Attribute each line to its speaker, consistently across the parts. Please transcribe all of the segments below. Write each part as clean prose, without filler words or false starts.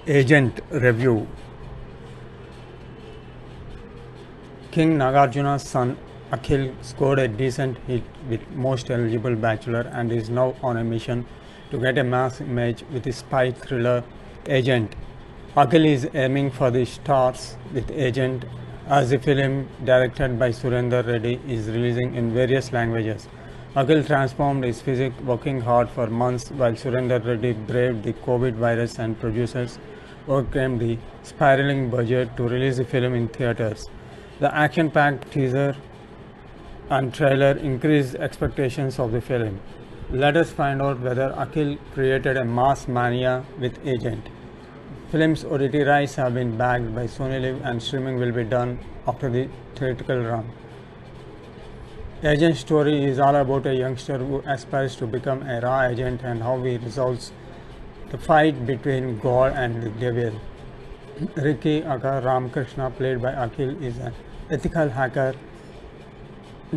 Speaker 1: Agent Review. King Nagarjuna's son Akhil scored a decent hit with Most Eligible Bachelor and is now on a mission to get a mass image with his spy thriller Agent. Akhil is aiming for the stars with Agent, as the film, directed by Surinder Reddy, is releasing in various languages. Akhil transformed his physique working hard for months while Surinder Reddy braved the COVID virus and producers overcame the spiraling budget to release the film in theaters. The action-packed teaser and trailer increased expectations of the film. Let us find out whether Akhil created a mass mania with Agent. Film's OTT rights have been backed by Sony Live and streaming will be done after the theatrical run. Agent's story is all about a youngster who aspires to become a raw agent and how he resolves the fight between God and the devil. Ricky Aka Ramakrishna, played by Akhil, is an ethical hacker,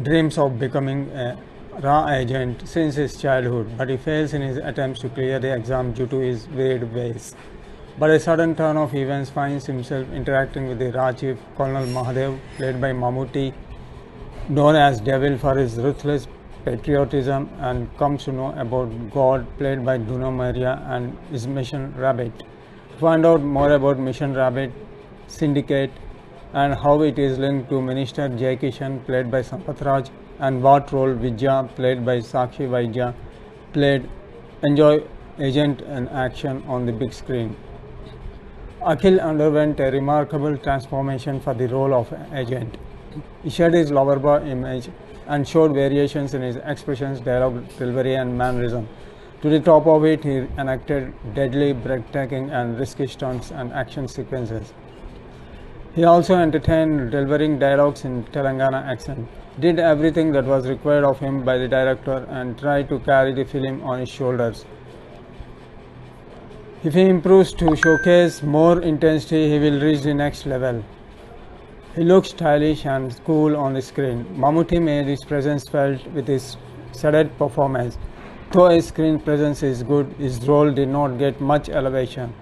Speaker 1: dreams of becoming a raw agent since his childhood, but he fails in his attempts to clear the exam due to his weird ways. But a sudden turn of events finds himself interacting with the raw chief, Colonel Mahadev, played by Mammootty, known as Devil for his ruthless patriotism, and comes to know about God, played by Dino Maria, and his Mission Rabbit. To find out more about Mission Rabbit Syndicate and how it is linked to Minister Jai Kishan, played by Sampath Raj, and what role Vijaya, played by Sakshi Vaidya, played, enjoy Agent and action on the big screen. Akhil underwent a remarkable transformation for the role of Agent. He shed his lover-boy image and showed variations in his expressions, dialogue delivery, and mannerism. To the top of it, he enacted deadly, breathtaking, and risky stunts and action sequences. He also entertained delivering dialogues in Telangana accent, did everything that was required of him by the director, and tried to carry the film on his shoulders. If he improves to showcase more intensity, he will reach the next level. He looks stylish and cool on the screen. Mammootty made his presence felt with his sedate performance. Though his screen presence is good, his role did not get much elevation.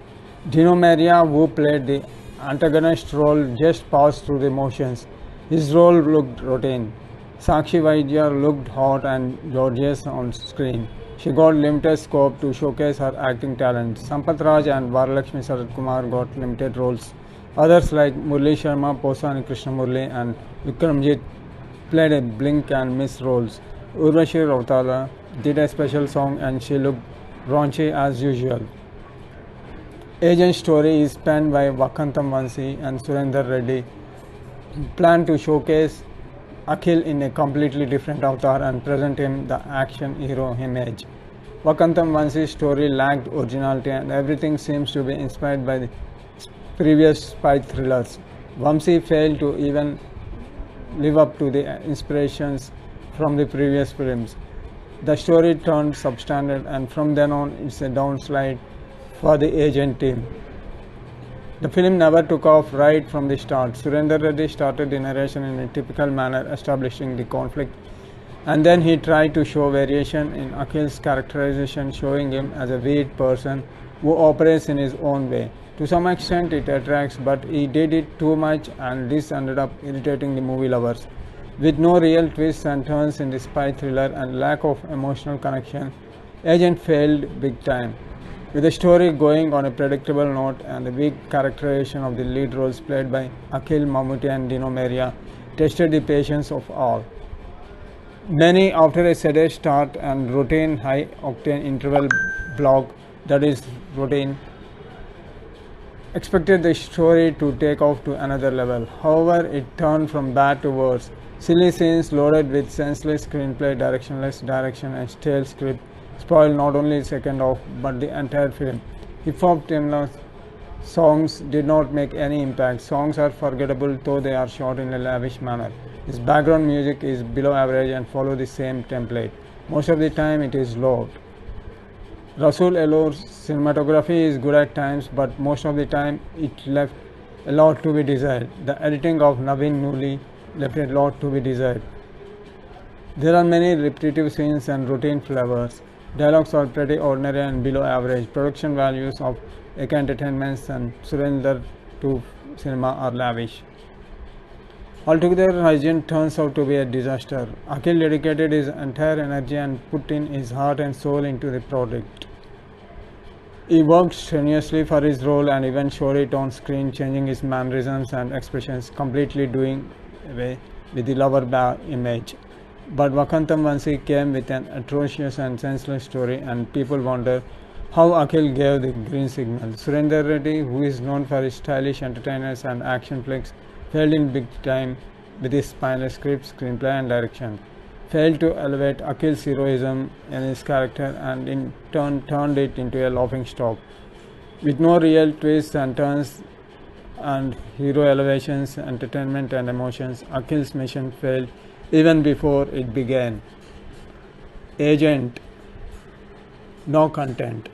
Speaker 1: Dino Maria, who played the antagonist role, just passed through the motions. His role looked routine. Sakshi Vaidya looked hot and gorgeous on screen. She got limited scope to showcase her acting talent. Sampath Raj and Varalakshmi Sarath Kumar got limited roles. Others like Murli Sharma, Posani Krishnamurli, and Vikramjit played a blink and miss roles. Urvashi Rautala did a special song and she looked raunchy as usual. Agent's story is penned by Vakantam Vansi and Surinder Reddy, planned to showcase Akhil in a completely different avatar and present him the action hero image. Vakantam Vansi's story lacked originality and everything seems to be inspired by the previous spy thrillers. Vamsi failed to even live up to the inspirations from the previous films. The story turned substandard and from then on it's a downslide for the Agent team. The film never took off right from the start. Surinder Reddy started the narration in a typical manner, establishing the conflict, and then he tried to show variation in Akhil's characterization, showing him as a weird person who operates in his own way. To some extent it attracts, but he did it too much and this ended up irritating the movie lovers. With no real twists and turns in the spy thriller and lack of emotional connection, Agent failed big time. With the story going on a predictable note and the weak characterization of the lead roles played by Akhil, Mammootty, and Dino Maria tested the patience of all. Many, after a sedate start and routine high-octane interval block that is routine, expected the story to take off to another level. However, it turned from bad to worse. Silly scenes loaded with senseless screenplay, directionless direction, and stale script spoiled not only the second half but the entire film. Hip-hop songs did not make any impact. Songs are forgettable though they are shot in a lavish manner. His background music is below average and follow the same template. Most of the time it is loud. Rasool Elour's cinematography is good at times, but most of the time it left a lot to be desired. The editing of Naveen Nuli left a lot to be desired. There are many repetitive scenes and routine flavors. Dialogues are pretty ordinary and below average. Production values of Ek entertainments and Surrender to cinema are lavish. Altogether, hygiene turns out to be a disaster. Akhil dedicated his entire energy and put in his heart and soul into the project. He worked strenuously for his role and even showed it on screen, changing his mannerisms and expressions, completely doing away with the lover image. But Vakantam Vansi came with an atrocious and senseless story, and people wonder how Akhil gave the green signal. Surinder Reddy, who is known for his stylish entertainers and action flicks, failed in big time with his spineless script, screenplay, and direction. Failed to elevate Akhil's heroism in his character and in turn turned it into a laughing stock. With no real twists and turns and hero elevations, entertainment, and emotions, Akhil's mission failed even before it began. Agent, no content.